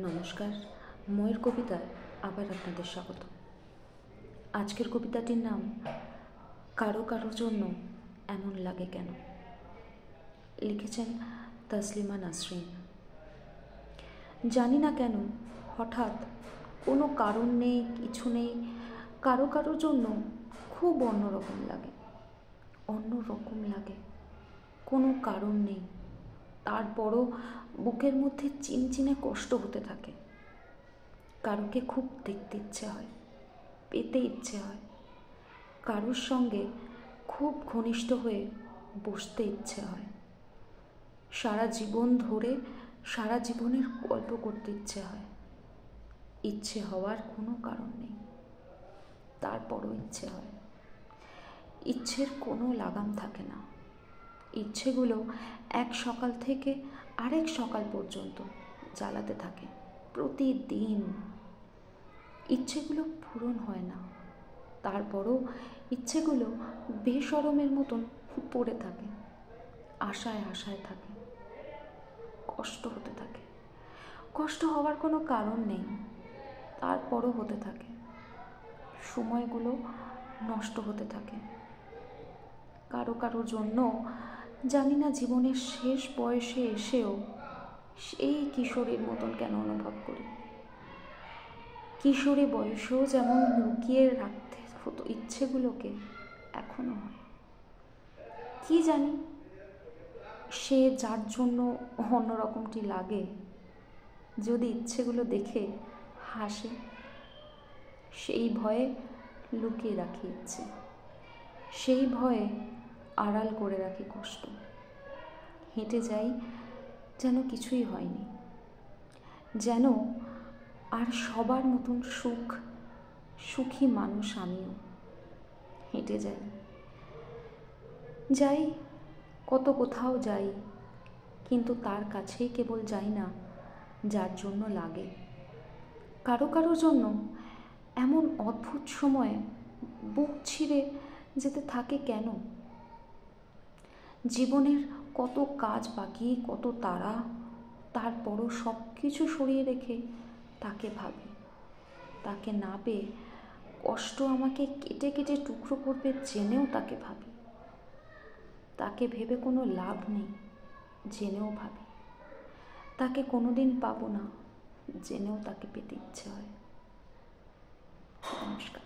নমস্কার, ময়ের কবিতায় আবার আপনাদের স্বাগত। আজকের কবিতাটির নাম কারো কারো জন্য এমন লাগে কেন। লিখেছেন তাসলিমা নাসরিন। জানি না কেন হঠাৎ কোনো কারণ নেই, কিছু নেই, কারো কারোর জন্য খুব অন্যরকম লাগে। কোনো কারণ নেই, তারপরও বুকের মধ্যে চিনচিনে কষ্ট হতে থাকে। কারোকে খুব দেখতে ইচ্ছে হয়, পেতে ইচ্ছে হয়, কারোর সঙ্গে খুব ঘনিষ্ঠ হয়ে বসতে ইচ্ছে হয়, সারা জীবন ধরে সারা জীবনের গল্প করতে ইচ্ছে হয়। ইচ্ছে হওয়ার কোনো কারণ নেই, তারপরও ইচ্ছে হয়। ইচ্ছের কোনো লাগাম থাকে না। ইচ্ছেগুলো এক সকাল থেকে আরেক সকাল পর্যন্ত জ্বালাতে থাকে প্রতিদিন। ইচ্ছেগুলো পূরণ হয় না, তারপরও ইচ্ছেগুলো বেশরমের মতন পড়ে থাকে, আশায় আশায় থাকে। কষ্ট হতে থাকে, কষ্ট হওয়ার কোনো কারণ নেই, তারপরও হতে থাকে। সময়গুলো নষ্ট হতে থাকে। কারো কারোর জন্য জানি না জীবনের শেষ বয়সে এসেও সেই কিশোরীর মতন কেন অনুভব করি। কিশোরী বয়সেও যেমন লুকিয়ে রাখতে হতো ইচ্ছেগুলোকে, এখনো হয়। কি জানি সে যার জন্য অন্যরকমটি লাগে, যদি ইচ্ছেগুলো দেখে হাসে, সেই ভয়ে লুকিয়ে রাখি ইচ্ছে, সেই ভয়ে আড়াল করে রাখি কষ্ট। হেঁটে যাই যেন কিছুই হয়নি, যেন আর সবার মতন সুখী মানুষ আমিও। হেঁটে যাই কত কোথাও যাই, কিন্তু তার কাছেই কেবল যাই না যার জন্য লাগে। কারো কারো জন্য এমন অদ্ভুত সময়ে বুক ছিঁড়ে যেতে থাকে কেন। জীবনের কত কাজ বাকি, কত তাড়া, তারপরও সব কিছু সরিয়ে রেখে তাকে ভাবি। তাকে না পেয়ে কষ্ট আমাকে কেটে কেটে টুকরো করবে জেনেও তাকে ভাবি। তাকে ভেবে কোনো লাভ নেই জেনেও ভাবি। তাকে কোনোদিন পাবো না জেনেও তাকে পেতে ইচ্ছে হয়। নমস্কার।